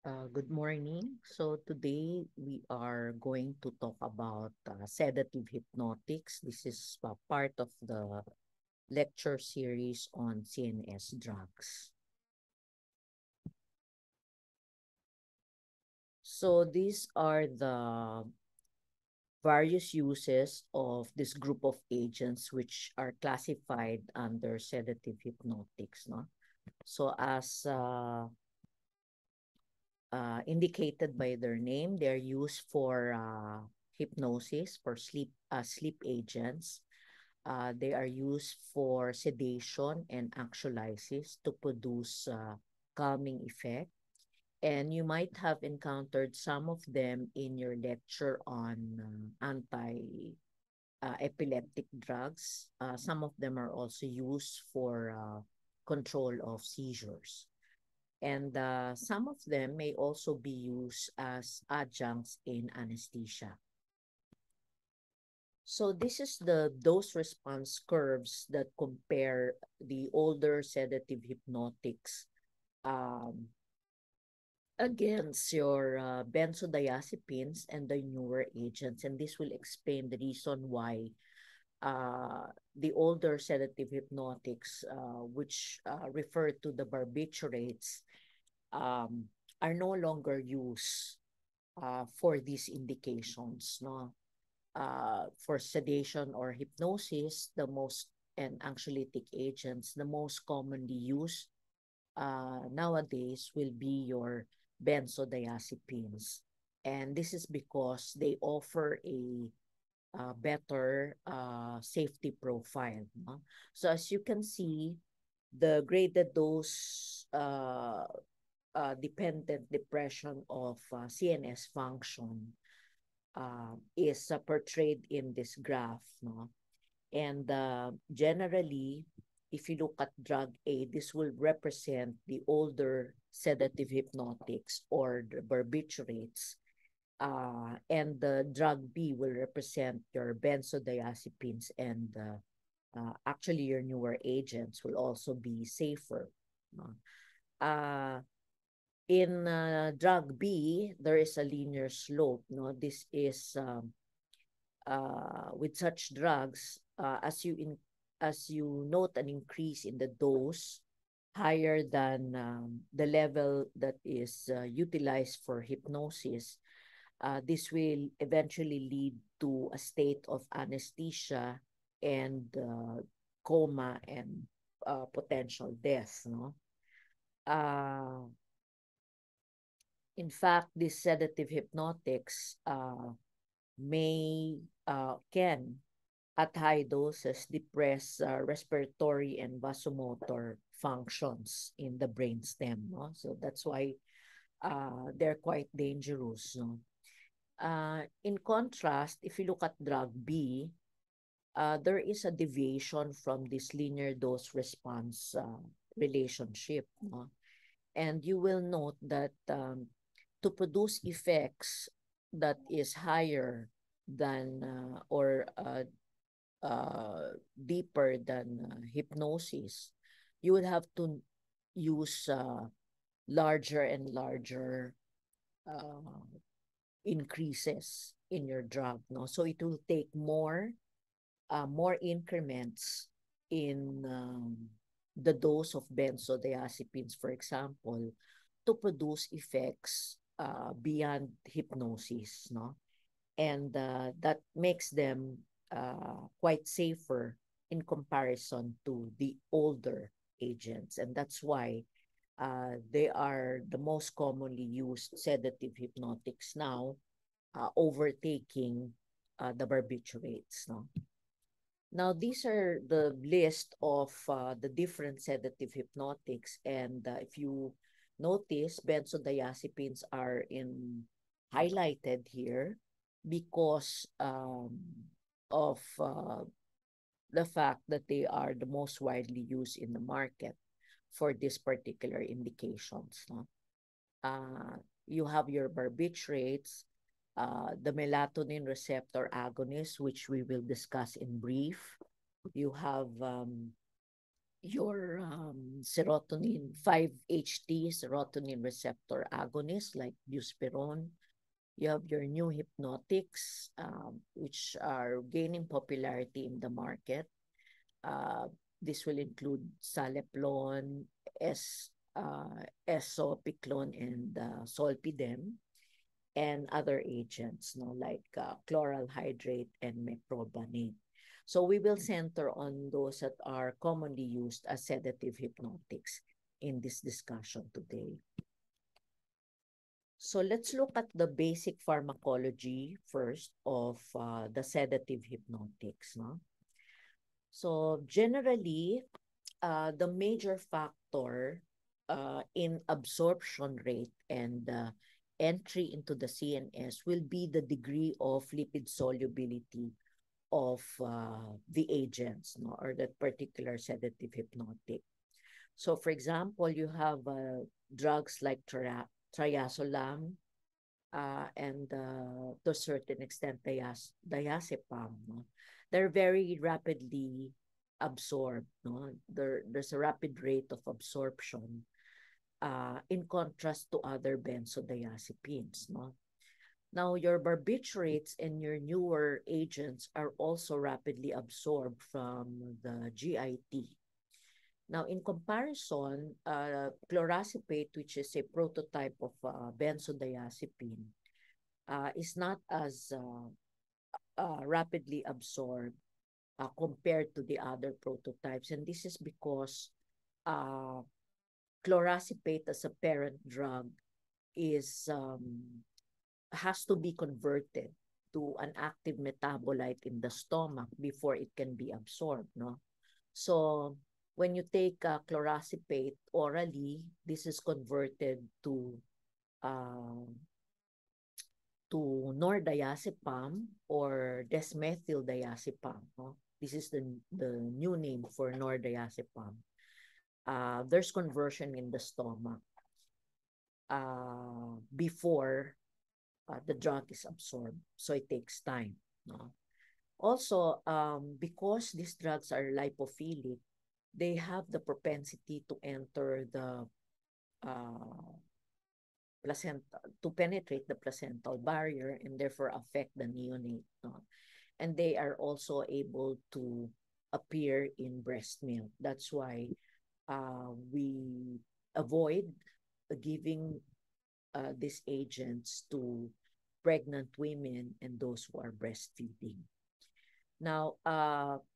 Good morning. So today we are going to talk about sedative hypnotics. This is part of the lecture series on CNS drugs. So these are the various uses of this group of agents which are classified under sedative hypnotics. No? So as indicated by their name, they're used for hypnosis, for sleep agents. They are used for sedation and anxiolysis to produce calming effect. And you might have encountered some of them in your lecture on anti-epileptic drugs. Some of them are also used for control of seizures. And some of them may also be used as adjuncts in anesthesia. So this is the dose response curves that compare the older sedative hypnotics um, against your benzodiazepines and the newer agents. And this will explain the reason why the older sedative hypnotics, which refer to the barbiturates, um, are no longer used for these indications. No? For sedation or hypnosis, the most and anxiolytic agents, the most commonly used nowadays will be your benzodiazepines. And this is because they offer a better safety profile. No? So as you can see, the graded dose dependent depression of CNS function is portrayed in this graph. No? And generally, if you look at drug A, this will represent the older sedative hypnotics or the barbiturates. And the drug B will represent your benzodiazepines, and actually your newer agents will also be safer. No? Uh, in drug B, there is a linear slope. No, this is with such drugs, as you note an increase in the dose higher than the level that is utilized for hypnosis, this will eventually lead to a state of anesthesia and coma and potential death. No, uh, in fact, these sedative hypnotics may can at high doses depress respiratory and vasomotor functions in the brainstem. No? So that's why they're quite dangerous. No? In contrast, if you look at drug B, there is a deviation from this linear dose response relationship. No? And you will note that to produce effects that is higher than deeper than hypnosis, you would have to use larger and larger uh, increases in your drug. No, so it will take more increments in the dose of benzodiazepines, for example, to produce effects beyond hypnosis. No, and that makes them quite safer in comparison to the older agents. And that's why they are the most commonly used sedative hypnotics now, overtaking the barbiturates. No? Now, these are the list of the different sedative hypnotics. And if you notice, benzodiazepines are in highlighted here because of the fact that they are the most widely used in the market for these particular indications. No? Uh, you have your barbiturates, the melatonin receptor agonist, which we will discuss in brief. You have your serotonin 5-HT serotonin receptor agonist like buspirone. You have your new hypnotics, which are gaining popularity in the market. Uh, this will include Saleplon, Esopiclone, and Solpidem, and other agents, no, like chloral hydrate and meprobamate. So we will center on those that are commonly used as sedative hypnotics in this discussion today. So let's look at the basic pharmacology first of the sedative hypnotics. No? So generally, the major factor in absorption rate and entry into the CNS will be the degree of lipid solubility of the agents, no, or that particular sedative hypnotic. So for example, you have drugs like triazolam and to a certain extent diazepam. No? They're very rapidly absorbed. No? There's a rapid rate of absorption in contrast to other benzodiazepines. No? Now, your barbiturates and your newer agents are also rapidly absorbed from the GIT. Now, in comparison, clorazepate, which is a prototype of benzodiazepine, is not as rapidly absorbed compared to the other prototypes. And this is because uh, clorazepate as a parent drug is has to be converted to an active metabolite in the stomach before it can be absorbed. No, so when you take clorazepate orally, this is converted uh, to nordiazepam or desmethyldiazepam. No? This is the new name for nordiazepam. There's conversion in the stomach before the drug is absorbed. So it takes time. No? Also, because these drugs are lipophilic, they have the propensity to enter the placenta, to penetrate the placental barrier and therefore affect the neonate. No? And they are also able to appear in breast milk. That's why we avoid giving these agents to pregnant women and those who are breastfeeding. Now,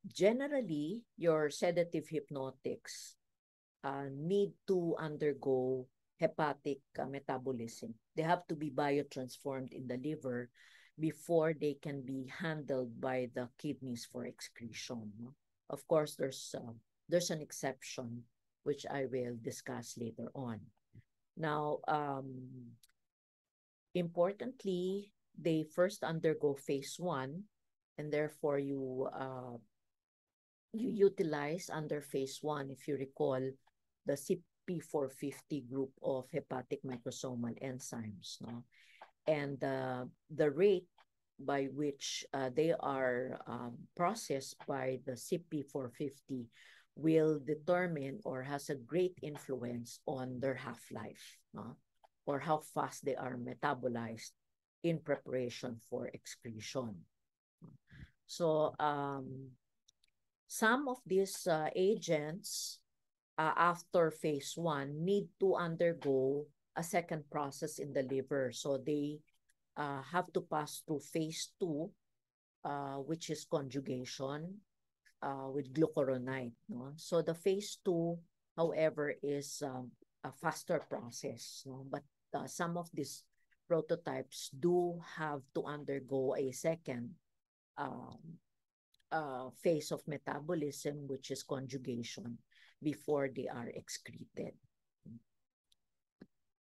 generally, your sedative hypnotics need to undergo hepatic metabolism. They have to be biotransformed in the liver before they can be handled by the kidneys for excretion. No? Of course, there's an exception, which I will discuss later on. Now, importantly, they first undergo phase 1, and therefore you utilize under phase 1, if you recall, the CP450 group of hepatic microsomal enzymes. No? And the rate by which they are processed by the CP450 will determine or has a great influence on their half-life, no? Or how fast they are metabolized in preparation for excretion. So some of these agents after phase 1 need to undergo a second process in the liver. So they have to pass through phase 2, which is conjugation with glucuronide. No? So the phase 2, however, is a faster process. No? But some of these prototypes do have to undergo a second phase of metabolism, which is conjugation, before they are excreted.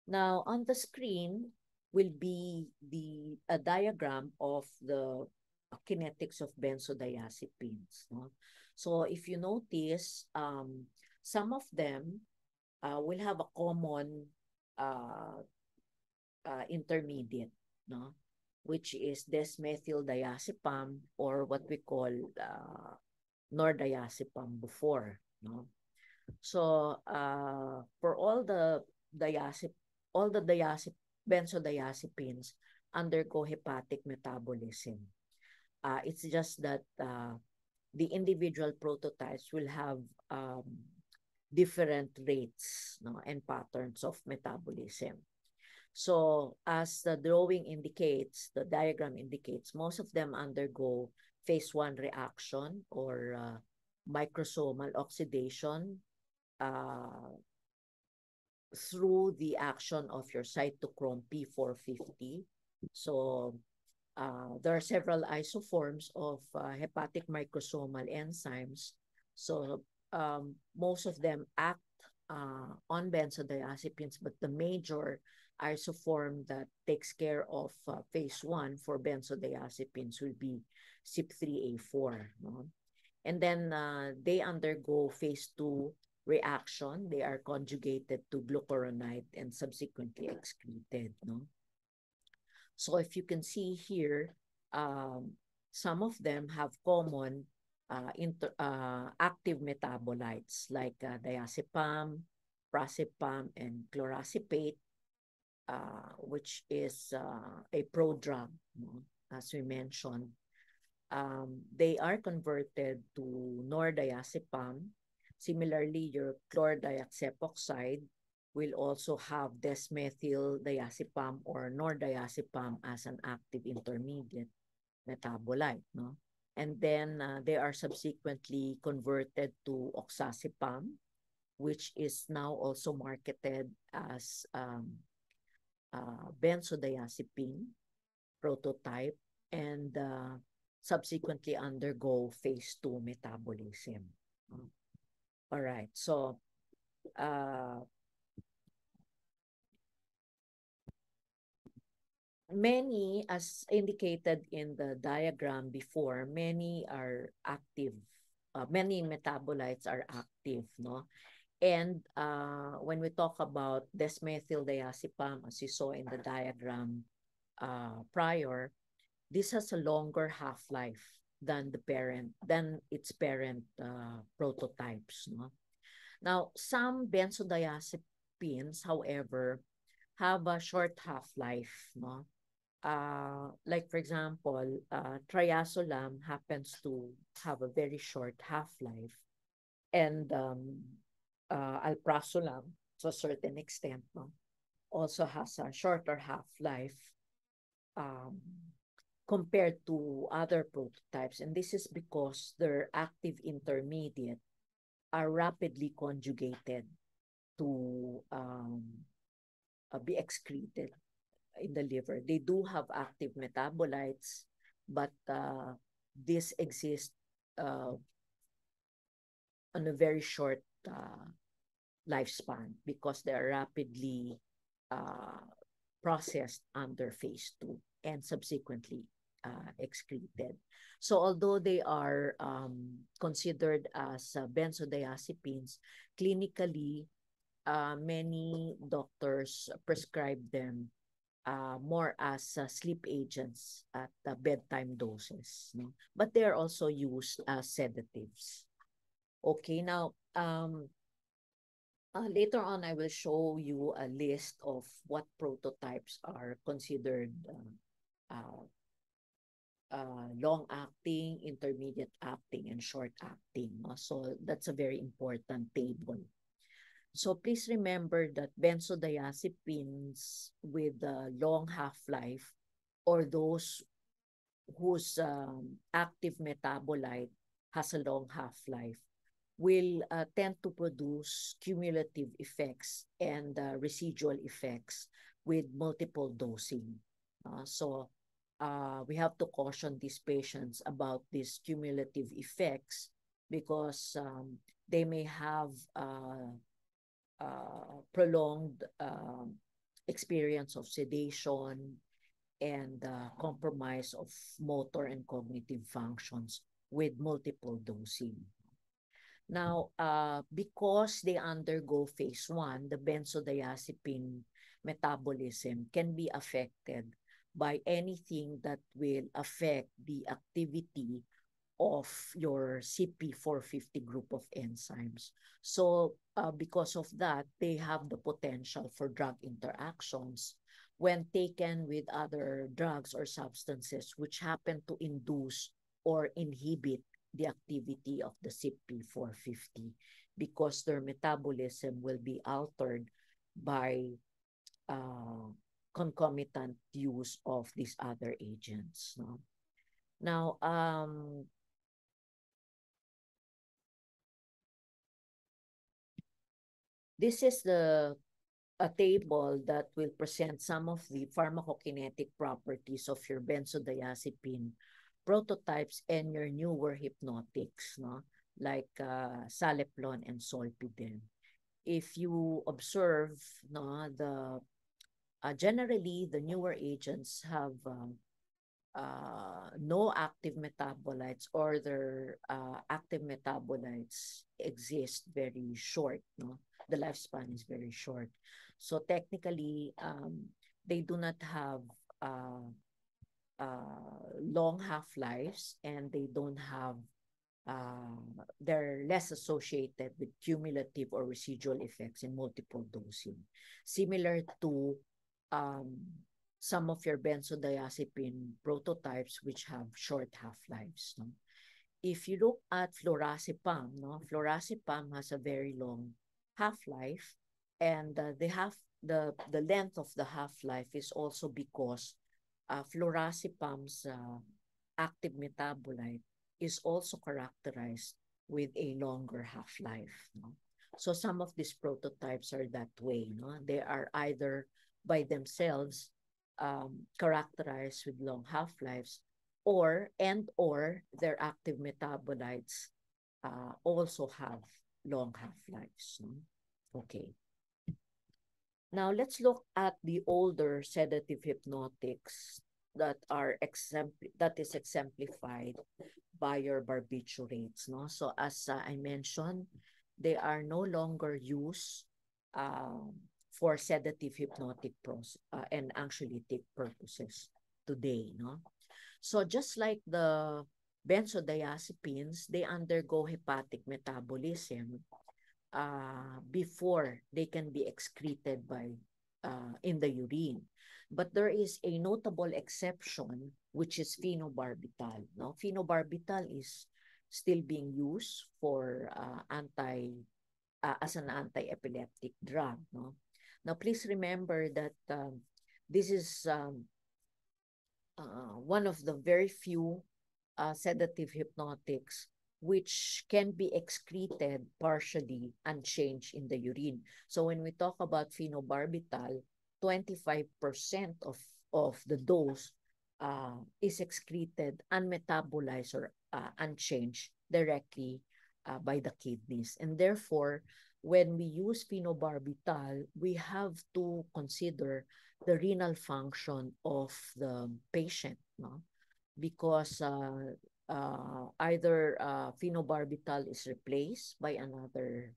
Now, on the screen will be a diagram of the kinetics of benzodiazepines. No? So if you notice, some of them will have a common intermediate, no? Which is desmethyldiazepam, or what we call nordiazepam before. No? So for all the benzodiazepines undergo hepatic metabolism. It's just that the individual prototypes will have um, different rates, no, and patterns of metabolism. So as the drawing indicates, the diagram indicates, most of them undergo phase 1 reaction or microsomal oxidation uh, through the action of your cytochrome P450. So there are several isoforms of hepatic microsomal enzymes. So most of them act on benzodiazepines, but the major isoform that takes care of phase 1 for benzodiazepines will be CYP3A4. No? And then they undergo phase 2 reaction. They are conjugated to glucuronide and subsequently excreted. No? So if you can see here, some of them have common active metabolites like diazepam, prazepam, and clorazepate, which is a prodrug, no? As we mentioned. They are converted to nordiazepam. Similarly, your chlordiazepoxide will also have desmethyl diazepam or nordiazepam as an active intermediate metabolite. No? And then they are subsequently converted to oxazepam, which is now also marketed as benzodiazepine prototype, and subsequently undergo phase 2 metabolism. All right, so many, as indicated in the diagram before, many are active. Many metabolites are active, no? And when we talk about desmethyl diazepam, as you saw in the diagram prior, this has a longer half-life than its parent prototypes. No? Now, some benzodiazepines, however, have a short half-life. No? Like for example, triazolam happens to have a very short half-life, and alprazolam, to a certain extent, no, also has a shorter half-life. Compared to other prototypes. And this is because their active intermediate are rapidly conjugated to be excreted in the liver. They do have active metabolites, but this exists on a very short lifespan because they are rapidly processed under phase 2 and subsequently excreted. So although they are considered as benzodiazepines, clinically, many doctors prescribe them more as sleep agents at bedtime doses. No? But they are also used as sedatives. Okay, now, later on, I will show you a list of what prototypes are considered long-acting, intermediate-acting, and short-acting. No? So that's a very important table. So please remember that benzodiazepines with a long half-life, or those whose active metabolite has a long half-life, will tend to produce cumulative effects and residual effects with multiple dosing. So we have to caution these patients about these cumulative effects because they may have prolonged experience of sedation and compromise of motor and cognitive functions with multiple dosing. Now, because they undergo phase 1, the benzodiazepine metabolism can be affected by anything that will affect the activity of your CP450 group of enzymes. So because of that, they have the potential for drug interactions when taken with other drugs or substances which happen to induce or inhibit the activity of the CP450, because their metabolism will be altered by uh, concomitant use of these other agents. No? Now, this is a table that will present some of the pharmacokinetic properties of your benzodiazepine prototypes and your newer hypnotics, no? Like Saleplon and Solpidem. If you observe, no, generally the newer agents have no active metabolites, or their active metabolites exist very short, no? The lifespan is very short. So technically, they do not have long half-lives, and they don't have they're less associated with cumulative or residual effects in multiple dosing, similar to um, some of your benzodiazepine prototypes which have short half-lives. No? If you look at flurazepam, no, flurazepam has a very long half-life, and the length of the half-life is also because flurazepam's active metabolite is also characterized with a longer half-life. No? So some of these prototypes are that way. No? They are either by themselves characterized with long half-lives, or their active metabolites also have long half-lives. No? Okay. Now let's look at the older sedative hypnotics that is exemplified by your barbiturates. No? So as I mentioned, they are no longer used for sedative hypnotic and anxiolytic purposes today. No? So just like the benzodiazepines, they undergo hepatic metabolism before they can be excreted by in the urine. But there is a notable exception, which is phenobarbital. No, phenobarbital is still being used for as an anti-epileptic drug. No, now please remember that this is one of the very few sedative hypnotics which can be excreted partially unchanged in the urine. So when we talk about phenobarbital, 25% of the dose is excreted unmetabolized or unchanged directly by the kidneys. And therefore, when we use phenobarbital, we have to consider the renal function of the patient, no? Because either phenobarbital is replaced by another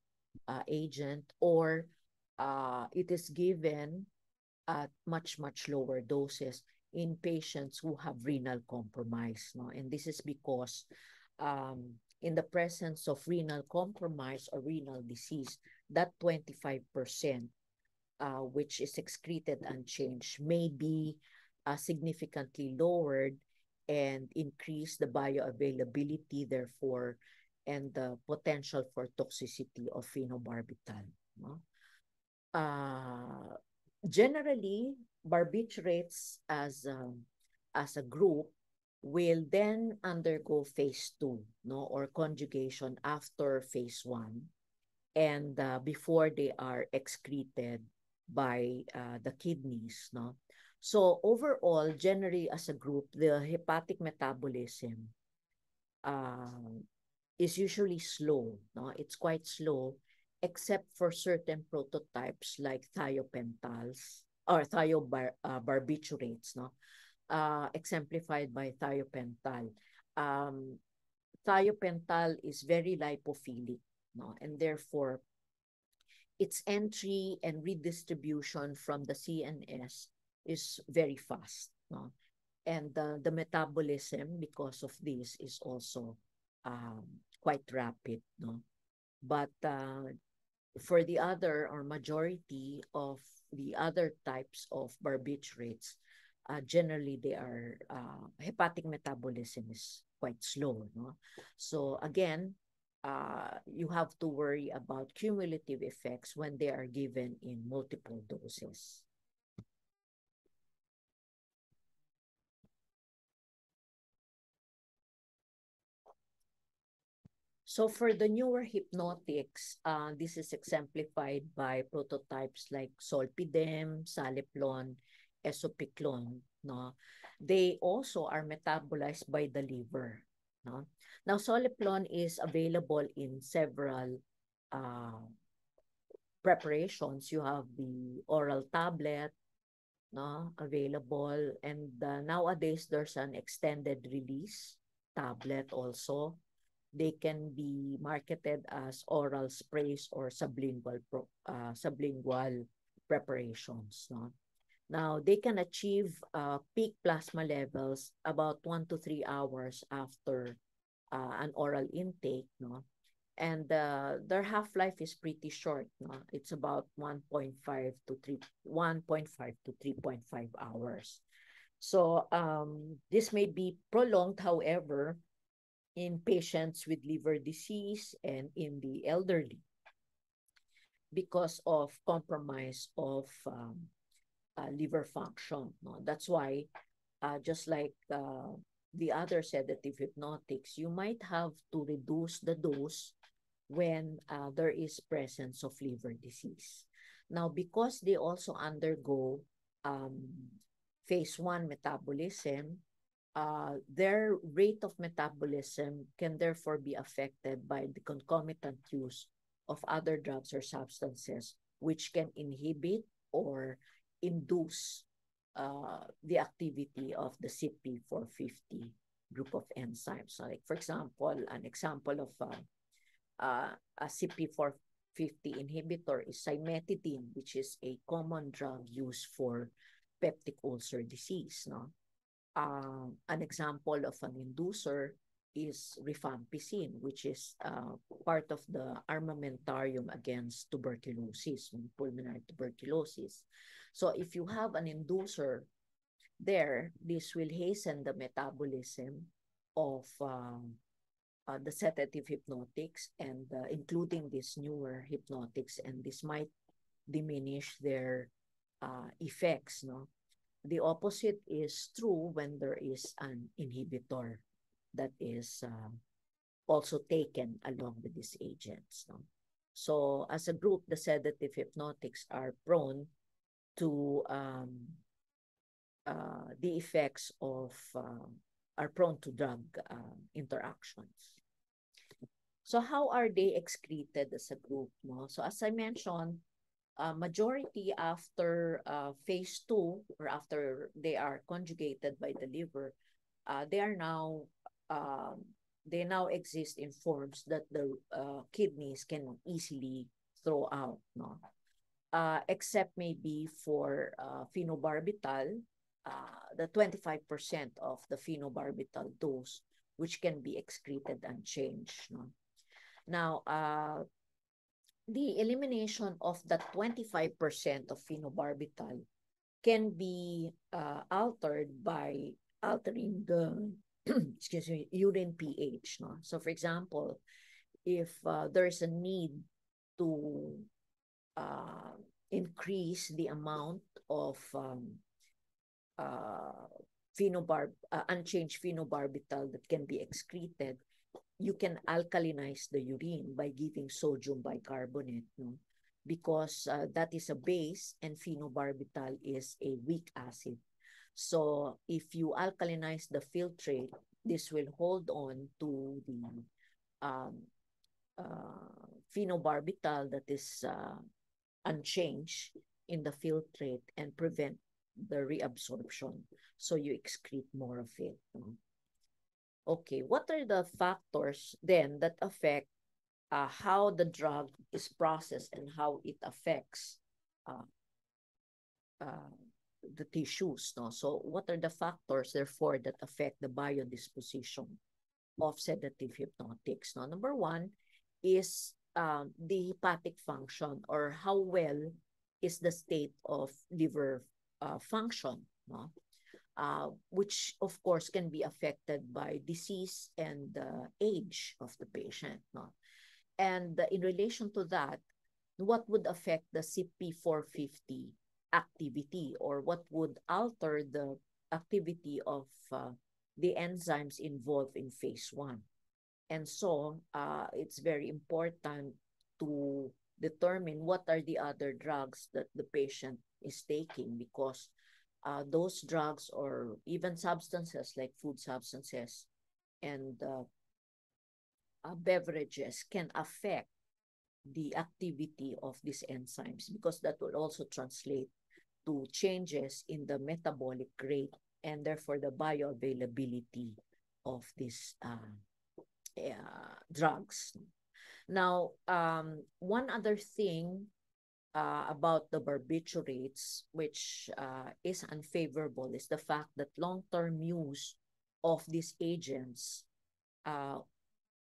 agent, or it is given at much, much lower doses in patients who have renal compromise. No? And this is because in the presence of renal compromise or renal disease, that 25% which is excreted unchanged may be significantly lowered and increase the bioavailability, therefore, and the potential for toxicity of phenobarbital. No? Generally, barbiturates as a group will then undergo phase 2, no, or conjugation after phase 1, and before they are excreted by the kidneys. No? So overall, generally as a group, the hepatic metabolism is usually slow. No? It's quite slow, except for certain prototypes like thiopentals or thiobarbiturates, no? Exemplified by thiopental. Thiopental is very lipophilic, no? And therefore, its entry and redistribution from the CNS is very fast, no? And the metabolism, because of this, is also quite rapid, no? But for the other or majority of the other types of barbiturates, generally they are hepatic metabolism is quite slow, no? So again, you have to worry about cumulative effects when they are given in multiple doses. So for the newer hypnotics, this is exemplified by prototypes like Solpidem, Saliplon, Esopiclon, no? They also are metabolized by the liver, no? Now, Saliplon is available in several uh, preparations. You have the oral tablet, no, available, and nowadays there's an extended release tablet also. They can be marketed as oral sprays or sublingual preparations, no? Now, they can achieve peak plasma levels about 1 to 3 hours after an oral intake, no? And their half-life is pretty short, no? It's about 1.5 to 3.5 hours. So this may be prolonged, however, in patients with liver disease and in the elderly because of compromise of liver function, no? That's why just like the other sedative hypnotics, you might have to reduce the dose when there is presence of liver disease. Now, because they also undergo um, phase 1 metabolism, their rate of metabolism can therefore be affected by the concomitant use of other drugs or substances which can inhibit or induce the activity of the CYP450 group of enzymes. So like, for example, an example of a CYP450 inhibitor is cimetidine, which is a common drug used for peptic ulcer disease, no? An example of an inducer is rifampicin, which is part of the armamentarium against tuberculosis, pulmonary tuberculosis. So if you have an inducer there, this will hasten the metabolism of the sedative hypnotics and including these newer hypnotics, and this might diminish their effects, no? The opposite is true when there is an inhibitor that is also taken along with these agents, no? So as a group, the sedative hypnotics are prone to the effects of are prone to drug interactions. So how are they excreted as a group, no? So as I mentioned, majority after phase 2 or after they are conjugated by the liver, they are now they now exist in forms that the kidneys can easily throw out, no? Except maybe for phenobarbital, the 25% of the phenobarbital dose, which can be excreted unchanged, no? Now, the elimination of the 25% of phenobarbital can be altered by altering the excuse me, urine pH, no? So for example, if there's a need to increase the amount of unchanged phenobarbital that can be excreted, you can alkalinize the urine by giving sodium bicarbonate, no? Because that is a base and phenobarbital is a weak acid. So if you alkalinize the filtrate, this will hold on to the phenobarbital that is unchanged in the filtrate and prevent the reabsorption. So you excrete more of it, no? Okay, what are the factors then that affect how the drug is processed and how it affects uh, uh, the tissues, no? So what are the factors, therefore, that affect the biodisposition of sedative hypnotics. No? Number one is the hepatic function, or how well is the state of liver function, no? Which of course can be affected by disease and age of the patient. No? And in relation to that, what would affect the CP450 activity, or what would alter the activity of the enzymes involved in phase one? And so it's very important to determine what are the other drugs that the patient is taking, because those drugs or even substances like food substances and beverages can affect the activity of these enzymes, because that will also translate to changes in the metabolic rate and therefore the bioavailability of these drugs. Now, one other thing about the barbiturates, which is unfavorable, is the fact that long-term use of these agents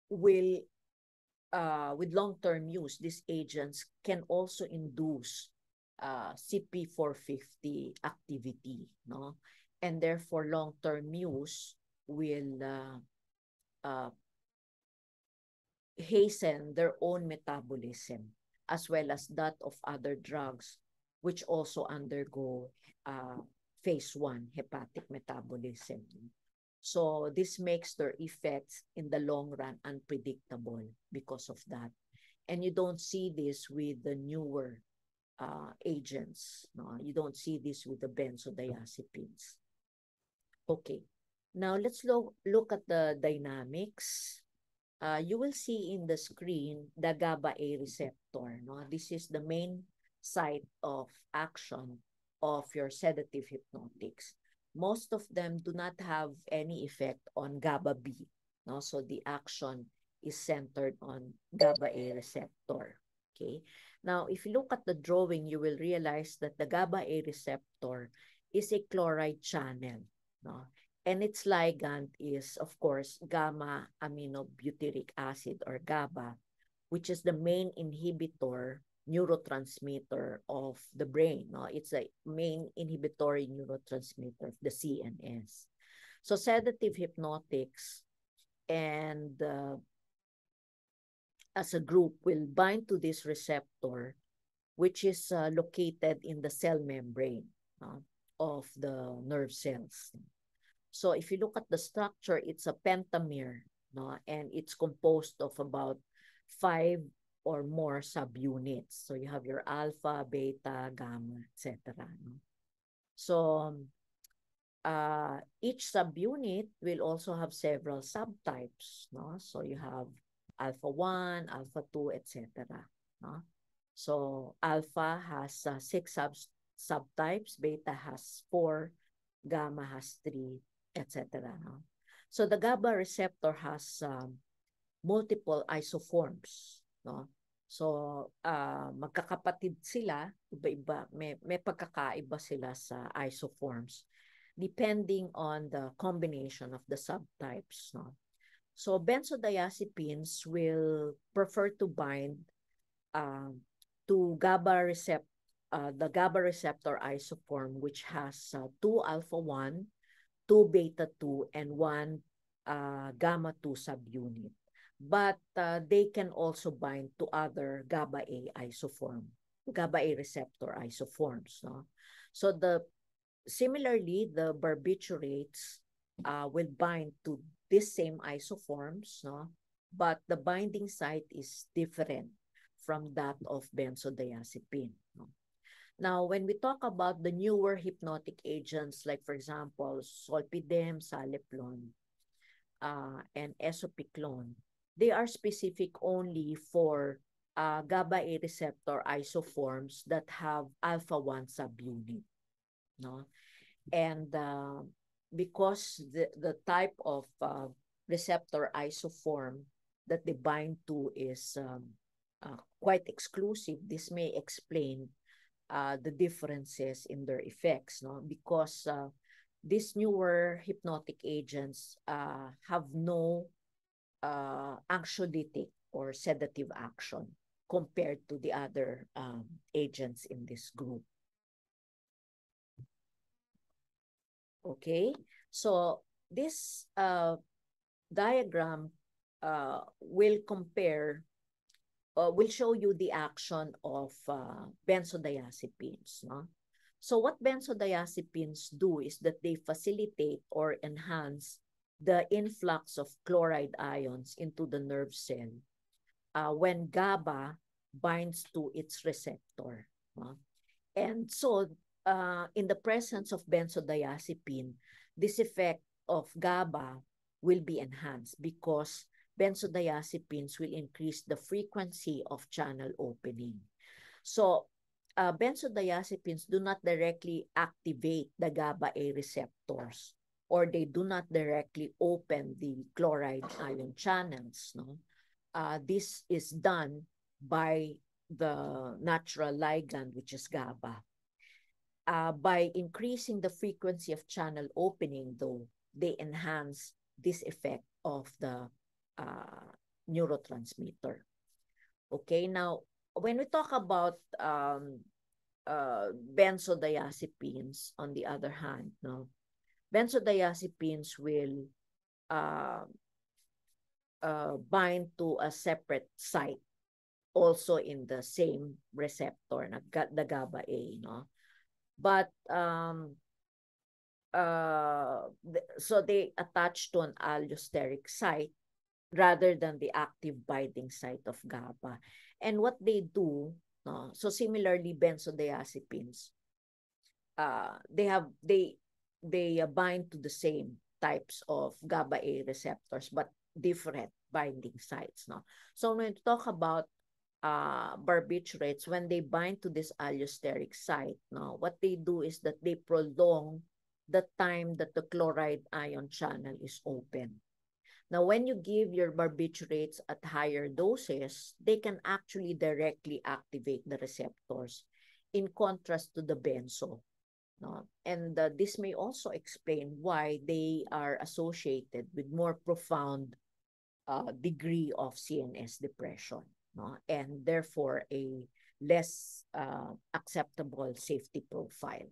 will, with long-term use, these agents can also induce CP450 activity, no? And therefore, long-term use will hasten their own metabolism, as well as that of other drugs which also undergo phase one hepatic metabolism. So this makes their effects in the long run unpredictable because of that. And you don't see this with the newer agents. No? You don't see this with the benzodiazepines. Okay, now let's look at the dynamics. You will see in the screen the GABA A receptor. No? This is the main site of action of your sedative hypnotics. Most of them do not have any effect on GABA B. No? So the action is centered on GABA A receptor. Okay. Now, if you look at the drawing, you will realize that the GABA A receptor is a chloride channel. No? And its ligand is, of course, gamma aminobutyric acid, or GABA, which is the main inhibitor neurotransmitter of the brain. No? It's a main inhibitory neurotransmitter of the CNS. So sedative hypnotics and as a group will bind to this receptor, which is located in the cell membrane of the nerve cells. So if you look at the structure, it's a pentamer, no? And it's composed of about 5 or more subunits. So you have your alpha, beta, gamma, etc. No? So each subunit will also have several subtypes. No? So you have alpha 1, alpha 2, etc. No? So alpha has 6 subtypes, beta has 4, gamma has 3, etc. No? So the GABA receptor has multiple isoforms. No? So magkakapatid sila, iba-iba, may pagkakaiba sila sa isoforms depending on the combination of the subtypes. No? So benzodiazepines will prefer to bind to GABA receptor, the GABA receptor isoform, which has 2 alpha 1, 2 beta 2, and 1 gamma 2 subunit. But they can also bind to other GABA A isoform, GABA A receptor isoforms. No? So similarly, the barbiturates will bind to these same isoforms, no? But the binding site is different from that of benzodiazepine. No? Now, when we talk about the newer hypnotic agents, like for example, zolpidem, saleplon, and esopiclone, they are specific only for GABA A receptor isoforms that have alpha 1 subunit. No? And because the type of receptor isoform that they bind to is quite exclusive, this may explain the differences in their effects, no? Because these newer hypnotic agents have no anxiolytic or sedative action compared to the other agents in this group. Okay, so this diagram will compare, will show you the action of benzodiazepines. No? So what benzodiazepines do is that they facilitate or enhance the influx of chloride ions into the nerve cell when GABA binds to its receptor. No? And so in the presence of benzodiazepine, this effect of GABA will be enhanced because benzodiazepines will increase the frequency of channel opening. So benzodiazepines do not directly activate the GABA-A receptors, or they do not directly open the chloride ion channels. No? This is done by the natural ligand, which is GABA. By increasing the frequency of channel opening, though, they enhance this effect of the neurotransmitter. Okay, now, when we talk about benzodiazepines, on the other hand, no, benzodiazepines will bind to a separate site, also in the same receptor, the GABA-A, no? But so they attach to an allosteric site rather than the active binding site of GABA. And what they do, no, so similarly, benzodiazepines, they bind to the same types of GABA-A receptors, but different binding sites. No? So when we talk about barbiturates, when they bind to this allosteric site, no, what they do is that they prolong the time that the chloride ion channel is open. Now, when you give your barbiturates at higher doses, they can actually directly activate the receptors, in contrast to the benzo. No? And this may also explain why they are associated with more profound degree of CNS depression, no? And therefore a less acceptable safety profile.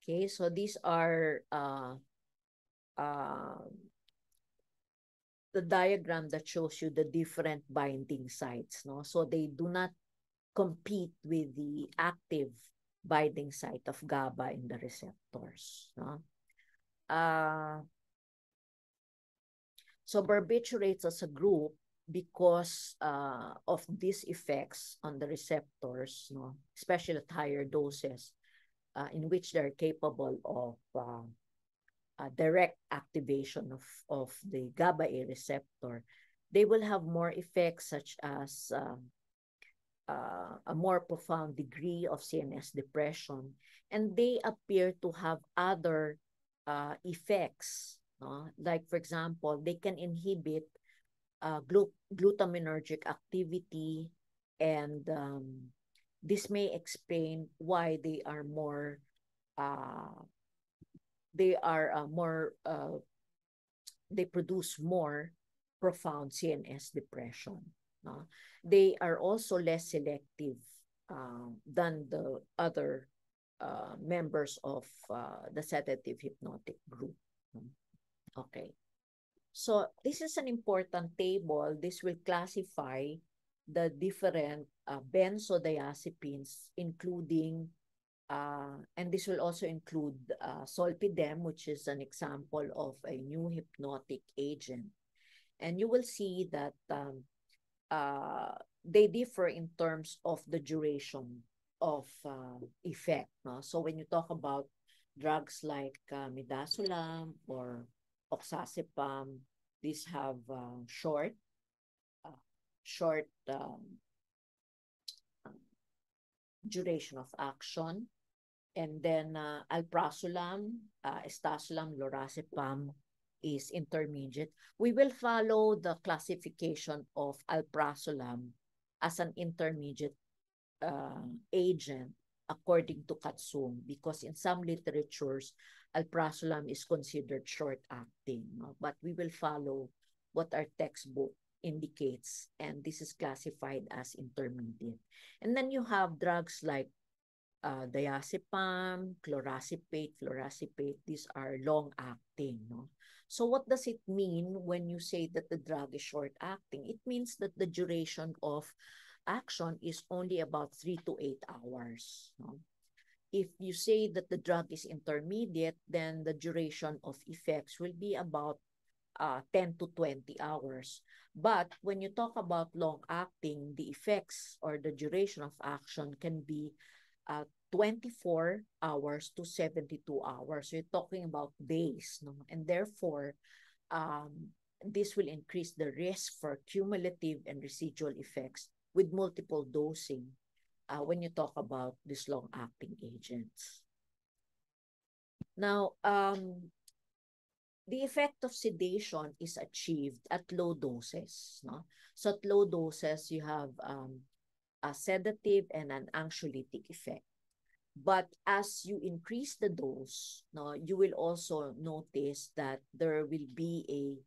Okay, so these are the diagram that shows you the different binding sites. No? So they do not compete with the active binding site of GABA in the receptors. No? So barbiturates as a group, because of these effects on the receptors, no, especially at higher doses, in which they're capable of direct activation of the GABA-A receptor, they will have more effects such as a more profound degree of CNS depression, and they appear to have other effects. Like, for example, they can inhibit glutaminergic activity, and this may explain why they are more they produce more profound CNS depression. No? They are also less selective than the other members of the sedative hypnotic group. Okay. So this is an important table. This will classify the different benzodiazepines, including, and this will also include Zolpidem, which is an example of a new hypnotic agent. And you will see that they differ in terms of the duration of effect. No? So when you talk about drugs like midazolam or oxazepam, these have short duration of action. And then alprazolam, estazolam, lorazepam is intermediate. We will follow the classification of alprazolam as an intermediate agent according to Katsum, because in some literatures, alprazolam is considered short-acting. No? But we will follow what our textbook indicates, and this is classified as intermediate. And then you have drugs like diazepam, chlorazepate, flurazepate. These are long-acting. No? So what does it mean when you say that the drug is short-acting? It means that the duration of action is only about 3 to 8 hours. No? If you say that the drug is intermediate, then the duration of effects will be about 10 to 20 hours. But when you talk about long-acting, the effects or the duration of action can be 24 hours to 72 hours. So you're talking about days. No? And therefore, this will increase the risk for cumulative and residual effects with multiple dosing when you talk about these long-acting agents. Now, the effect of sedation is achieved at low doses. No? So at low doses, you have a sedative and an anxiolytic effect. But as you increase the dose, no, you will also notice that there will be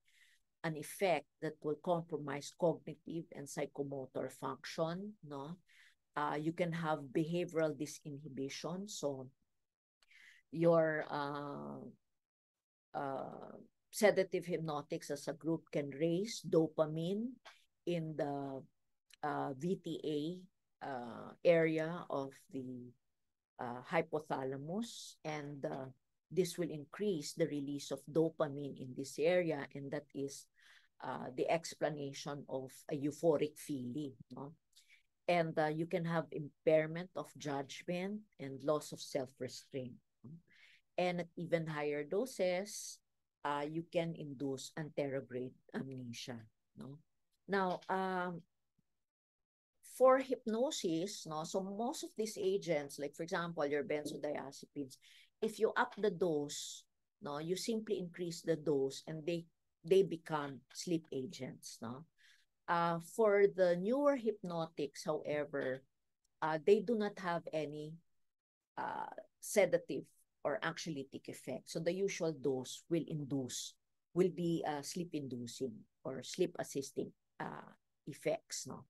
an effect that will compromise cognitive and psychomotor function. No? You can have behavioral disinhibition. So your sedative hypnotics as a group can raise dopamine in the VTA area of the hypothalamus, and this will increase the release of dopamine in this area, and that is the explanation of a euphoric feeling. No? And you can have impairment of judgment and loss of self-restraint. No? And at even higher doses, you can induce anterograde amnesia. No? Now, for hypnosis, no, so most of these agents, like for example, your benzodiazepines, if you up the dose, no, you simply increase the dose and they become sleep agents. No? For the newer hypnotics, however, they do not have any sedative or anxiolytic effect. So the usual dose will be sleep-inducing or sleep-assisting effects. No?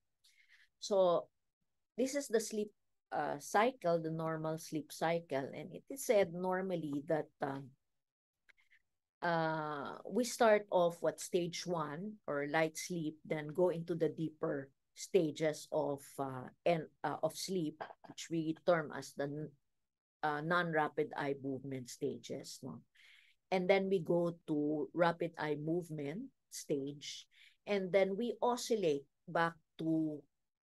So this is the sleep cycle, the normal sleep cycle. And it is said normally that we start off stage 1 or light sleep, then go into the deeper stages of sleep, which we term as the non-rapid eye movement stages. No? And then we go to rapid eye movement stage, and then we oscillate back to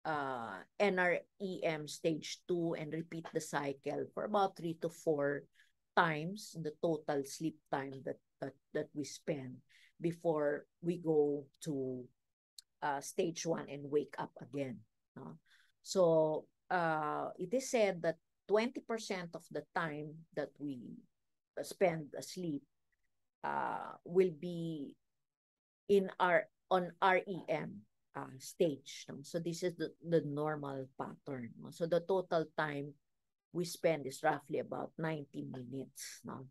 NREM stage 2 and repeat the cycle for about 3 to 4 times the total sleep time that we spend before we go to stage 1 and wake up again. No? So it is said that 20% of the time that we spend asleep will be on REM stage. No? So this is the normal pattern. No? So the total time we spend is roughly about 90 minutes. No?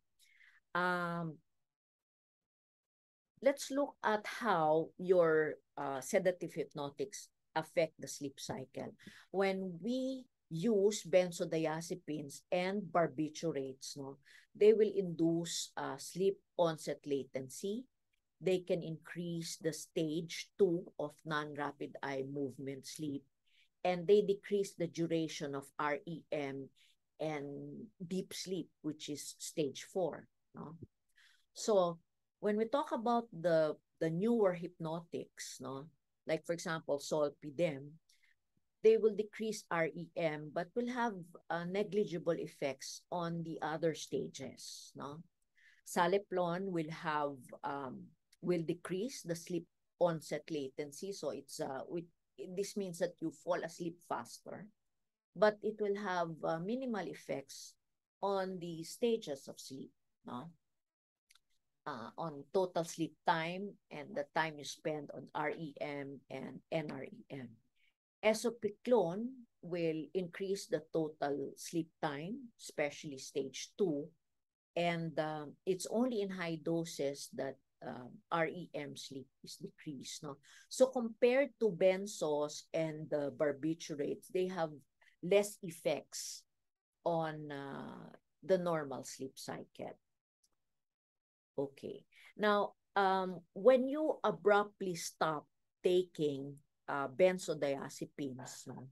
Let's look at how your sedative hypnotics affect the sleep cycle. When we use benzodiazepines and barbiturates, no, they will induce sleep onset latency. They can increase the stage 2 of non-rapid eye movement sleep, and they decrease the duration of REM and deep sleep, which is stage 4. No? So when we talk about the newer hypnotics, no, like for example, zolpidem, they will decrease REM but will have negligible effects on the other stages. No? Saleplon will decrease the sleep onset latency. So this means that you fall asleep faster, but it will have minimal effects on the stages of sleep. No? On total sleep time and the time you spend on REM and NREM. Esopiclone will increase the total sleep time, especially stage 2. And it's only in high doses that REM sleep is decreased. No? So compared to benzos and the barbiturates, they have less effects on the normal sleep cycle. Okay. Now, when you abruptly stop taking benzodiazepines, no,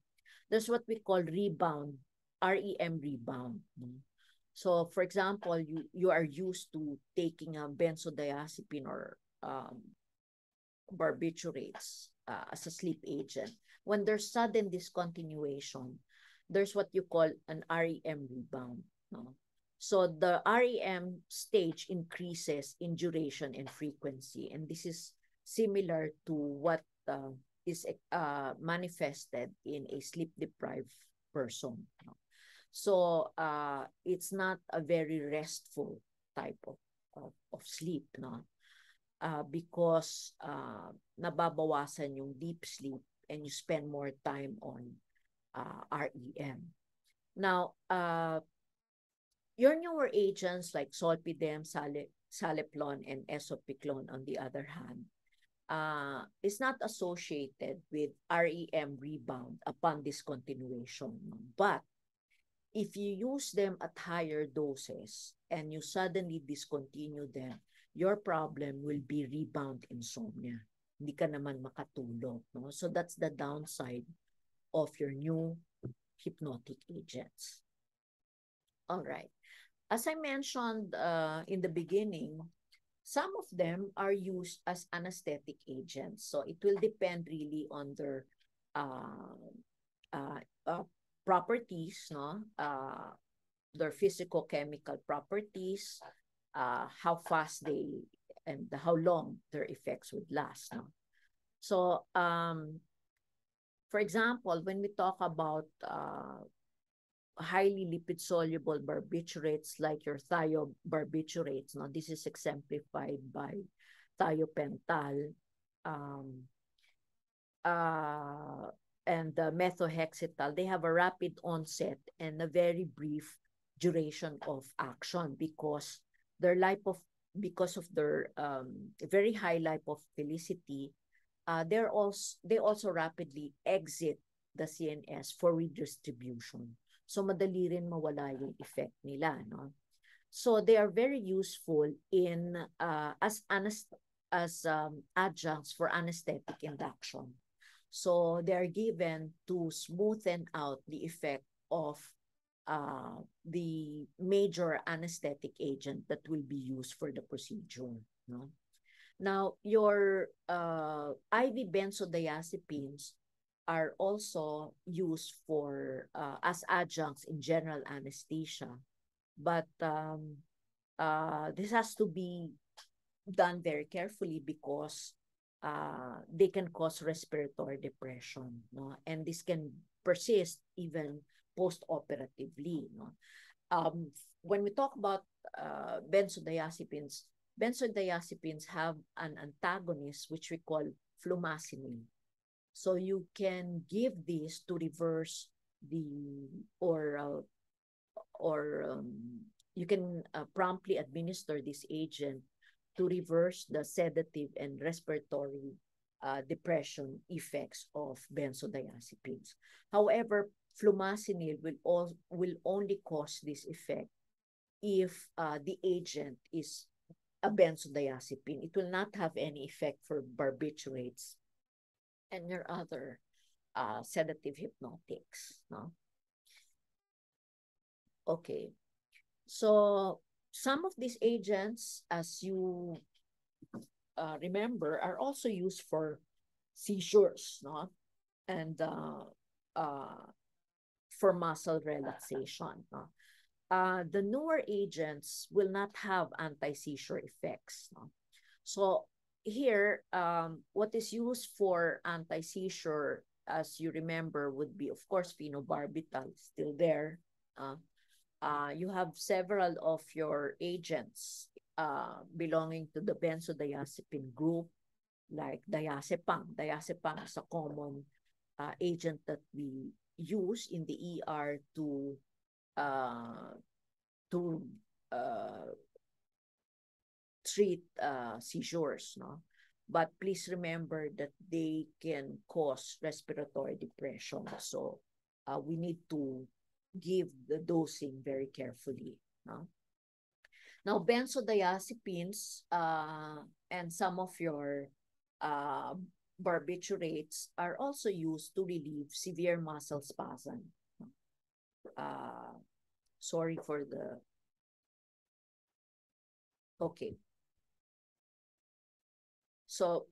there's what we call rebound, REM rebound. No? So, for example, you are used to taking a benzodiazepine or barbiturates as a sleep agent. When there's sudden discontinuation, there's what you call an REM rebound. No? So the REM stage increases in duration and frequency, and this is similar to what is manifested in a sleep-deprived person. No? So it's not a very restful type of sleep, no? Because nababawasan yung deep sleep and you spend more time on REM. Now, your newer agents like zolpidem, saleplon, and esopiclone, on the other hand, is not associated with REM rebound upon discontinuation. But if you use them at higher doses and you suddenly discontinue them, your problem will be rebound insomnia. Hindi ka naman makatulog. No? So that's the downside of your new hypnotic agents. All right. As I mentioned in the beginning, some of them are used as anesthetic agents. So it will depend really on their properties, no? Their physicochemical properties, how fast they and how long their effects would last. No? So, for example, when we talk about highly lipid-soluble barbiturates like your thiobarbiturates, no? This is exemplified by thiopental, and the methohexital. They have a rapid onset and a very brief duration of action because their because of their very high lipophilicity, they also rapidly exit the CNS for redistribution. So madali rin mawala yung effect nila, no? So they are very useful in as adjuncts for anesthetic induction. So they are given to smoothen out the effect of the major anesthetic agent that will be used for the procedure. No? Now, your IV benzodiazepines are also used for as adjuncts in general anesthesia, but this has to be done very carefully because they can cause respiratory depression, no? And this can persist even post-operatively, no? When we talk about benzodiazepines have an antagonist which we call flumazenil. So you can give this to reverse the you can promptly administer this agent to reverse the sedative and respiratory depression effects of benzodiazepines. However, flumazenil will only cause this effect if the agent is a benzodiazepine. It will not have any effect for barbiturates and your other sedative hypnotics. No? Okay. So some of these agents, as you remember, are also used for seizures, no? And for muscle relaxation. No? The newer agents will not have anti-seizure effects. No? So here, what is used for anti-seizure, as you remember, would be, of course, phenobarbital, still there. You have several of your agents belonging to the benzodiazepine group, like diazepam. Diazepam is a common agent that we used in the ER uh, to uh, treat seizures, no? But please remember that they can cause respiratory depression. So we need to give the dosing very carefully, no? Now, benzodiazepines and some of your uh, barbiturates are also used to relieve severe muscle spasm. Uh, sorry for the... Okay. So,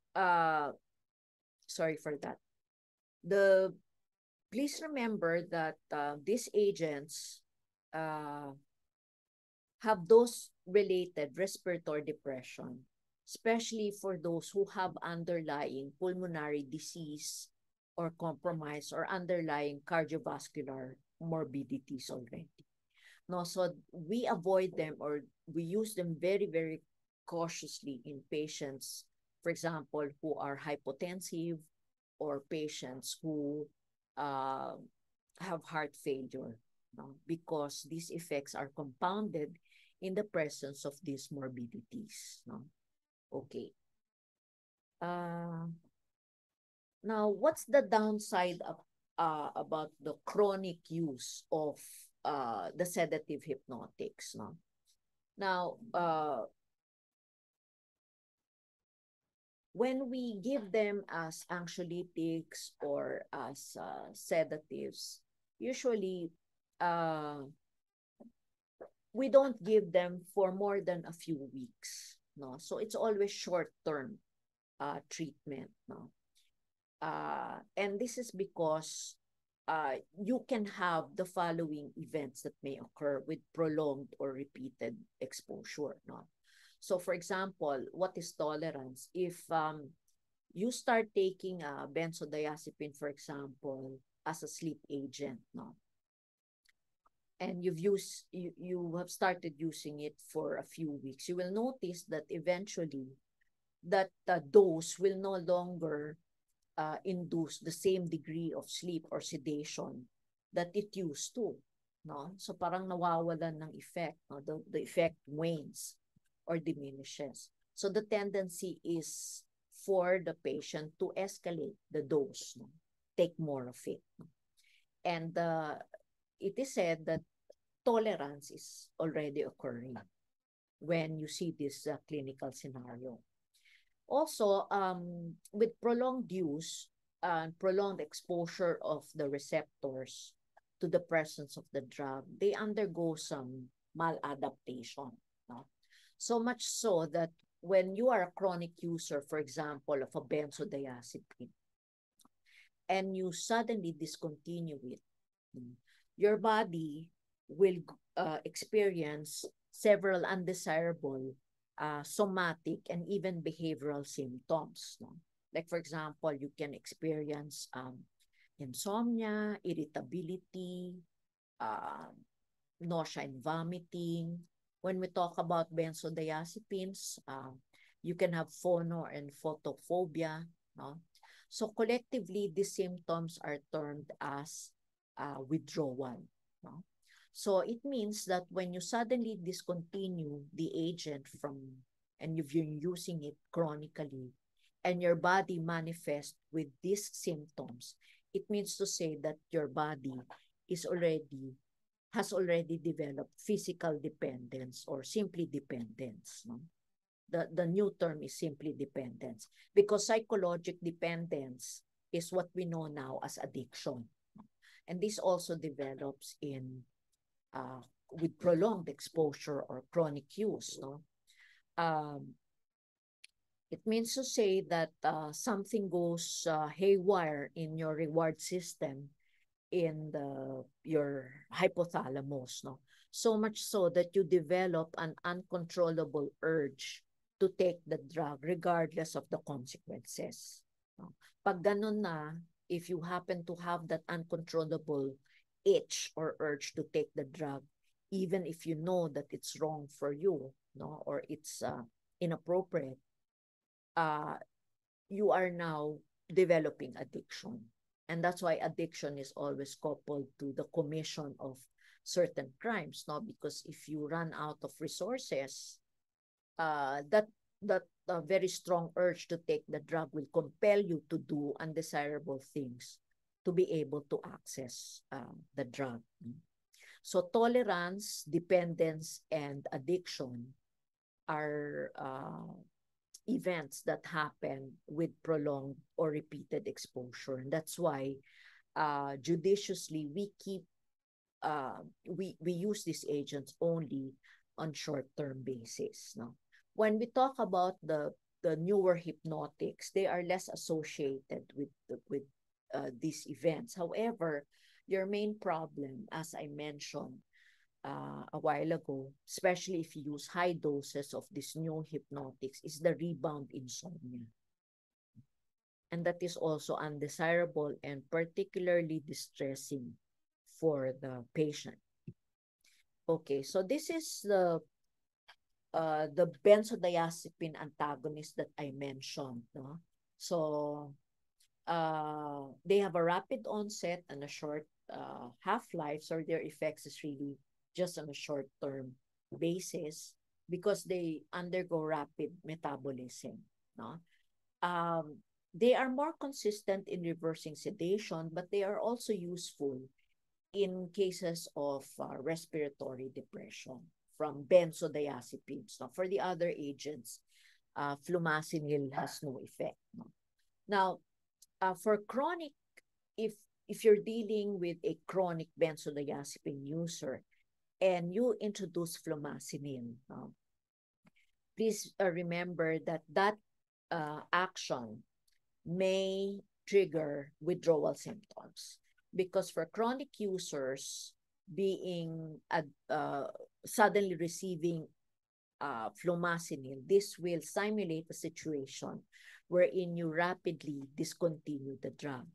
sorry for that. Please remember that these agents uh, have those related respiratory depression, especially for those who have underlying pulmonary disease or compromise or underlying cardiovascular morbidities already. No, so we avoid them or we use them very, very cautiously in patients, for example, who are hypotensive or patients who uh, have heart failure, no? Because these effects are compounded in the presence of these morbidities. No? Okay. Now, what's the downside of, about the chronic use of the sedative hypnotics? No? Now, when we give them as anxiolytics or as sedatives, usually uh, we don't give them for more than a few weeks. No, so it's always short-term treatment. No, and this is because you can have the following events that may occur with prolonged or repeated exposure. No, so for example, what is tolerance? If you start taking benzodiazepine, for example, as a sleep agent, no, and you have started using it for a few weeks, you will notice that eventually that dose will no longer induce the same degree of sleep or sedation that it used to, no? So parang nawawalan ng effect, no? The effect wanes or diminishes. So the tendency is for the patient to escalate the dose, no? Take more of it. No? And it is said that tolerance is already occurring when you see this clinical scenario. Also, with prolonged use and prolonged exposure of the receptors to the presence of the drug, they undergo some maladaptation. No? So much so that when you are a chronic user, for example, of a benzodiazepine, and you suddenly discontinue it, your body will experience several undesirable somatic and even behavioral symptoms. No? Like, for example, you can experience insomnia, irritability, uh, nausea and vomiting. When we talk about benzodiazepines, you can have phono and photophobia. No? So collectively, these symptoms are termed as withdrawal. No? So it means that when you suddenly discontinue the agent and you've been using it chronically, and your body manifests with these symptoms, it means to say that your body has already developed physical dependence or simply dependence. No? The new term is simply dependence, because psychologic dependence is what we know now as addiction. And this also develops with prolonged exposure or chronic use. No? It means to say that something goes haywire in your reward system in your hypothalamus. No? So much so that you develop an uncontrollable urge to take the drug regardless of the consequences. No? Pag ganun na, if you happen to have that uncontrollable itch or urge to take the drug, even if you know that it's wrong for you, no, or it's inappropriate, you are now developing addiction. And that's why addiction is always coupled to the commission of certain crimes, no? Because if you run out of resources, that very strong urge to take the drug will compel you to do undesirable things to be able to access the drug. So tolerance, dependence, and addiction are events that happen with prolonged or repeated exposure. And that's why judiciously we use these agents only on short-term basis. No? When we talk about the newer hypnotics, they are less associated with these events. However, your main problem, as I mentioned a while ago, especially if you use high doses of these new hypnotics, is the rebound insomnia. And that is also undesirable and particularly distressing for the patient. Okay, so this is the benzodiazepine antagonist that I mentioned. No? So they have a rapid onset and a short half-life, so their effects is really just on a short-term basis because they undergo rapid metabolism. No? They are more consistent in reversing sedation, but they are also useful in cases of respiratory depression from benzodiazepines. No? For the other agents, flumazenil has no effect. No? Now, for chronic, if you're dealing with a chronic benzodiazepine user and you introduce flumazenil, please remember that action may trigger withdrawal symptoms because for chronic users being suddenly receiving flumazenil, this will simulate a situation wherein you rapidly discontinue the drug.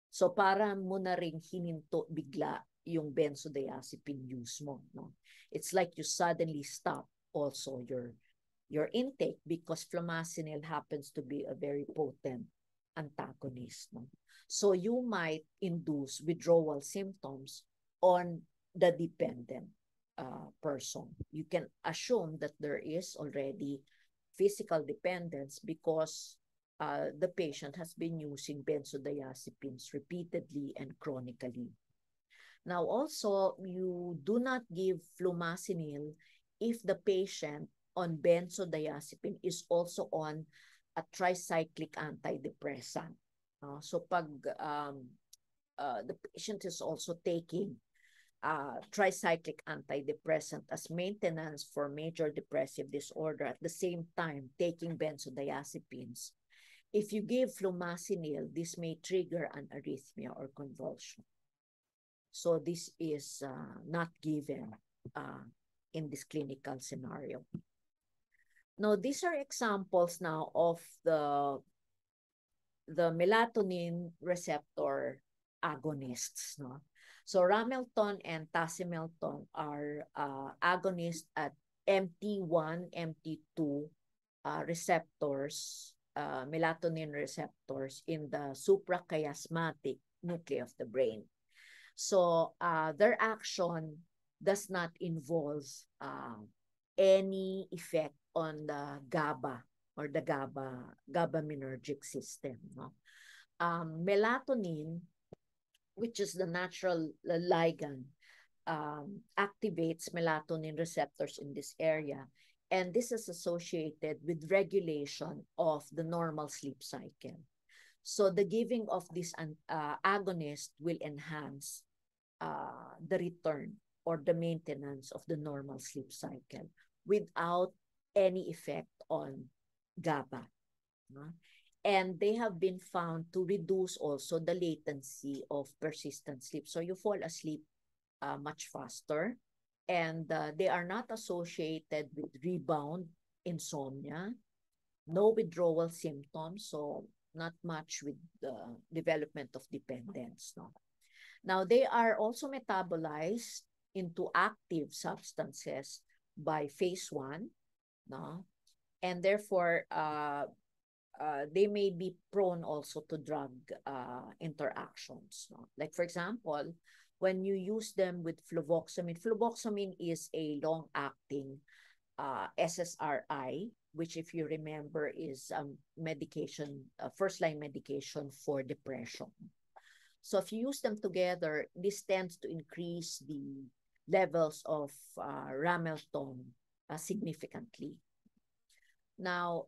So para mo na ring hininto bigla yung benzodiazepine use mo. No? It's like you suddenly stop also your intake because flumazenil happens to be a very potent antagonist. No? So you might induce withdrawal symptoms on the dependent person. You can assume that there is already physical dependence because the patient has been using benzodiazepines repeatedly and chronically. Now also, you do not give flumazenil if the patient on benzodiazepine is also on a tricyclic antidepressant. So pag the patient is also taking tricyclic antidepressant as maintenance for major depressive disorder at the same time taking benzodiazepines, if you give flumazenil, this may trigger an arrhythmia or convulsion. So this is not given in this clinical scenario. Now, these are examples now of the melatonin receptor agonists. No? So Ramelton and Tasimelton are agonists at MT1, MT2 receptors, melatonin receptors in the suprachiasmatic nuclei of the brain. So their action does not involve any effect on the GABA or the GABAergic system. No? Melatonin, which is the natural ligand, activates melatonin receptors in this area. And this is associated with regulation of the normal sleep cycle. So the giving of this agonist will enhance the return or the maintenance of the normal sleep cycle without any effect on GABA. And they have been found to reduce also the latency of persistent sleep. So you fall asleep much faster, and they are not associated with rebound insomnia, no withdrawal symptoms, so not much with the development of dependence. No? Now, they are also metabolized into active substances by phase 1, no? And therefore, they may be prone also to drug interactions. No? Like, for example, when you use them with fluvoxamine, fluvoxamine is a long-acting SSRI, which, if you remember, is medication, first-line medication for depression. So if you use them together, this tends to increase the levels of Ramelton significantly. Now,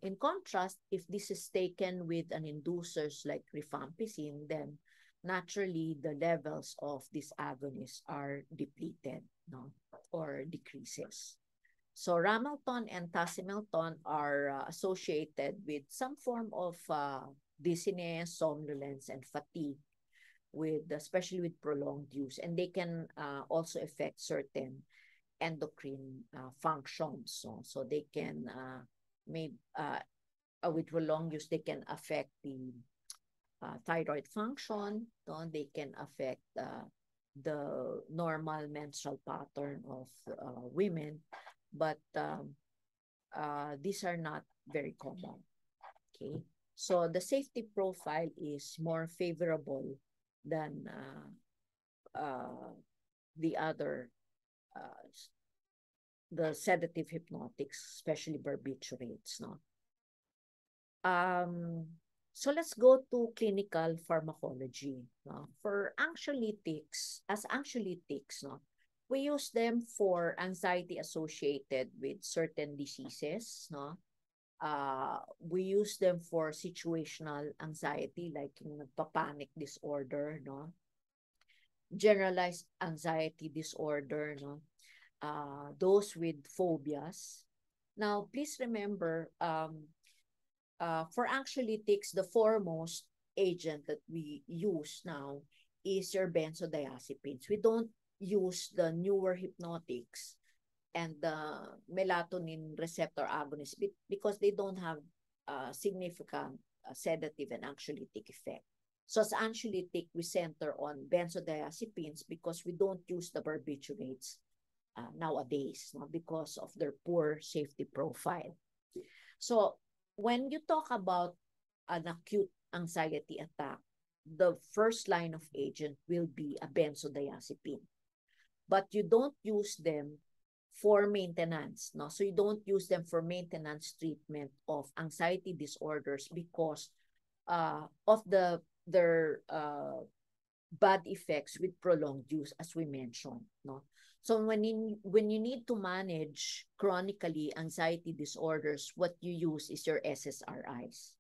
in contrast, if this is taken with an inducers like rifampicin, then naturally the levels of these agonists are depleted, no, or decreases. So Ramelton and tasimelton are associated with some form of dizziness, somnolence, and fatigue, with especially with prolonged use, and they can also affect certain endocrine functions. So they can with prolonged use, they can affect the thyroid function. No? They can affect the normal menstrual pattern of women, but these are not very common. Okay, so the safety profile is more favorable than the other the sedative hypnotics, especially barbiturates. No? So let's go to clinical pharmacology. No? For anxiolytics, as anxiolytics, no, we use them for anxiety associated with certain diseases. No? We use them for situational anxiety, like yung nagpa-panic disorder, no? Generalized anxiety disorder, no? Those with phobias. Now, please remember, for anxiolytics, the foremost agent that we use now is your benzodiazepines. We don't use the newer hypnotics and the melatonin receptor agonists because they don't have significant sedative and anxiolytic effect. So as anxiolytic, we center on benzodiazepines because we don't use the barbiturates nowadays, no, because of their poor safety profile. So when you talk about an acute anxiety attack, the first line of agent will be a benzodiazepine. But you don't use them for maintenance. No? So you don't use them for maintenance treatment of anxiety disorders because of their bad effects with prolonged use, as we mentioned. No? So when you need to manage chronically anxiety disorders, what you use is your SSRIs.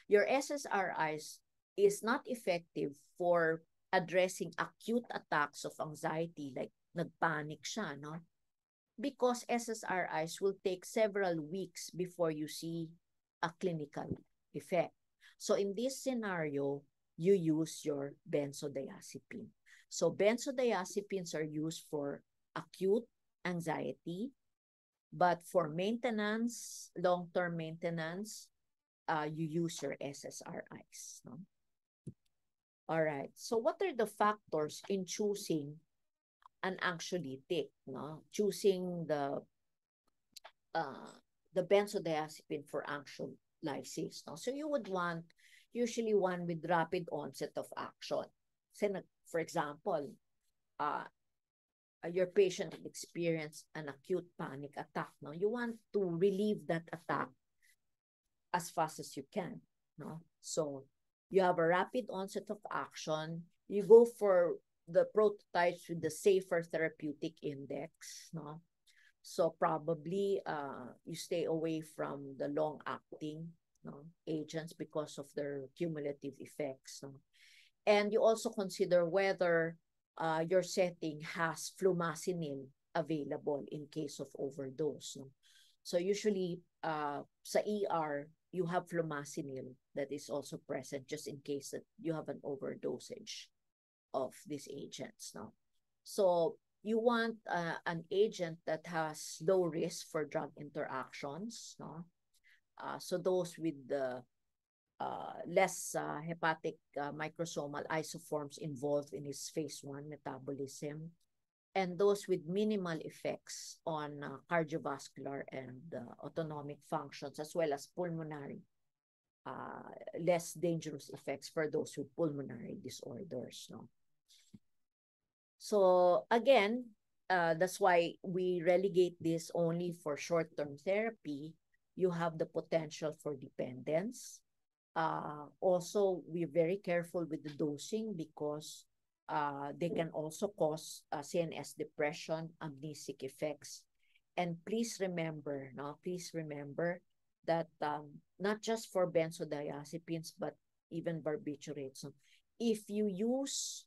Your SSRIs is not effective for addressing acute attacks of anxiety, like nagpanic siya, no? Because SSRIs will take several weeks before you see a clinical effect. So in this scenario, you use your benzodiazepine. So benzodiazepines are used for acute anxiety, but for maintenance, long-term maintenance, you use your SSRIs. No? All right. So what are the factors in choosing an anxiolytic? No? Choosing the benzodiazepine for anxiolysis. No? So you would want usually one with rapid onset of action. For example, your patient experienced an acute panic attack. No? You want to relieve that attack as fast as you can. No? So you have a rapid onset of action. You go for the prototypes with the safer therapeutic index. No? So probably you stay away from the long-acting, no, agents because of their cumulative effects. No? And you also consider whether your setting has flumazenil available in case of overdose. No? So usually sa ER, you have flumazenil that is also present just in case that you have an overdosage of these agents. No? So you want an agent that has low risk for drug interactions. No? So those with the less hepatic microsomal isoforms involved in his phase 1 metabolism, and those with minimal effects on cardiovascular and autonomic functions, as well as pulmonary less dangerous effects for those with pulmonary disorders. No? So again, that's why we relegate this only for short-term therapy. You have the potential for dependence. Also, we're very careful with the dosing because they can also cause CNS depression, amnesic effects. And please remember, no, please remember that not just for benzodiazepines, but even barbiturates. So if you use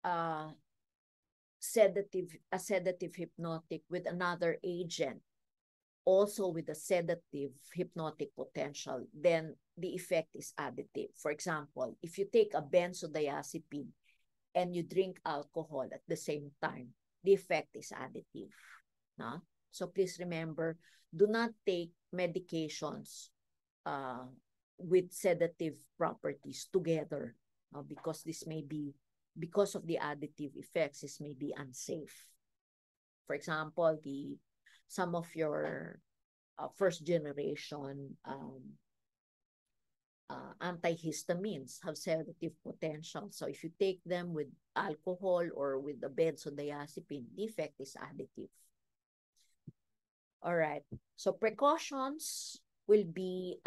uh, a sedative hypnotic with another agent, also with a sedative hypnotic potential, then the effect is additive. For example, if you take a benzodiazepine and you drink alcohol at the same time, the effect is additive. No? So please remember, do not take medications uh, with sedative properties together because this may be, because of the additive effects, this may be unsafe. For example, some of your first generation antihistamines have sedative potential. So if you take them with alcohol or with the benzodiazepine, the effect is additive. All right. So precautions will be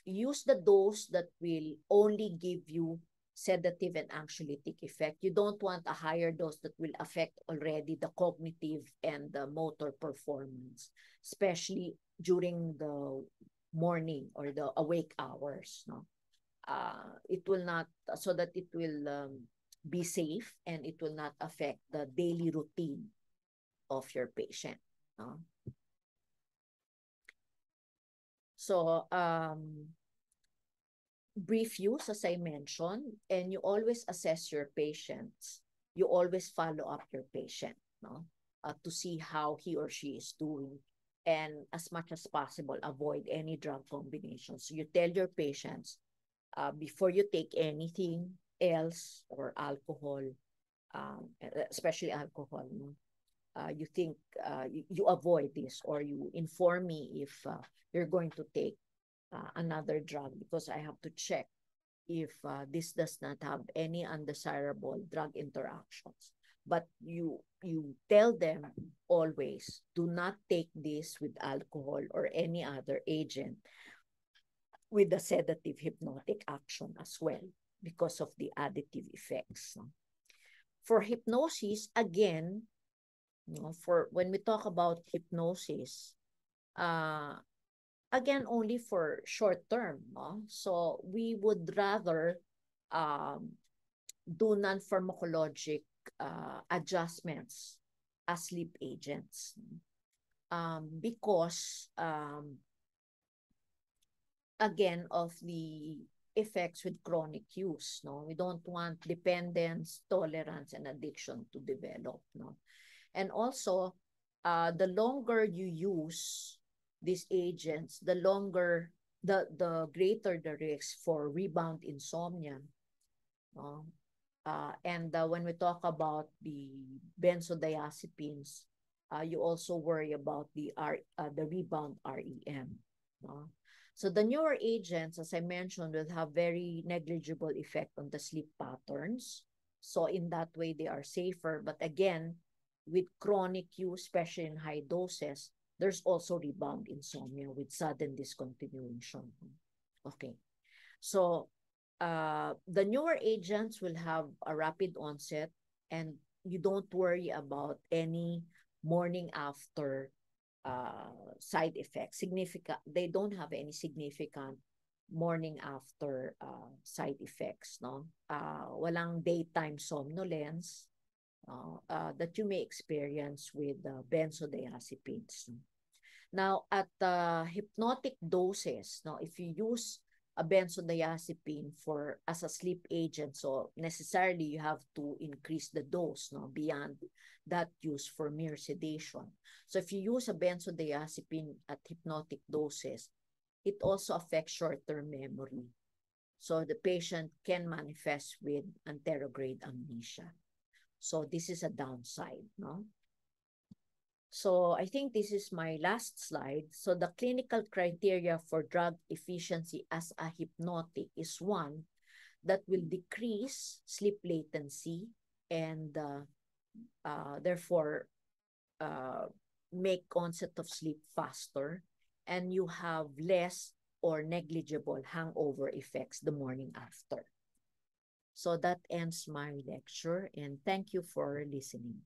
use the dose that will only give you sedative and anxiolytic effect. You don't want a higher dose that will affect already the cognitive and the motor performance, especially during the morning or the awake hours. No, it will not, so that it will be safe and it will not affect the daily routine of your patient. No? So, brief use, as I mentioned, and you always assess your patients. You always follow up your patient, no, to see how he or she is doing, and as much as possible, avoid any drug combinations. You tell your patients before you take anything else or alcohol, especially alcohol, no? You think you avoid this, or you inform me if you're going to take another drug, because I have to check if this does not have any undesirable drug interactions. But you tell them always, do not take this with alcohol or any other agent with the sedative hypnotic action as well, because of the additive effects. For hypnosis, again, for when we talk about hypnosis, uh, again, only for short term. No? So we would rather um, do non-pharmacologic adjustments as sleep agents, because again, of the effects with chronic use. No, we don't want dependence, tolerance, and addiction to develop. No, and also the longer you use these agents, the longer, the greater the risk for rebound insomnia. And when we talk about the benzodiazepines, you also worry about the rebound REM. No? So the newer agents, as I mentioned, will have very negligible effect on the sleep patterns. So in that way, they are safer. But again, with chronic use, especially in high doses, there's also rebound insomnia with sudden discontinuation. Okay. So the newer agents will have a rapid onset, and you don't worry about any morning after side effects. They don't have any significant morning after side effects. No, walang daytime somnolence that you may experience with benzodiazepines. Now, at hypnotic doses, no, if you use a benzodiazepine for as a sleep agent, so necessarily you have to increase the dose, no, beyond that used for mere sedation. So if you use a benzodiazepine at hypnotic doses, it also affects short-term memory. So the patient can manifest with anterograde amnesia. So this is a downside, no? So I think this is my last slide. So the clinical criteria for drug efficiency as a hypnotic is one that will decrease sleep latency and therefore uh, make onset of sleep faster, and you have less or negligible hangover effects the morning after. So that ends my lecture, and thank you for listening.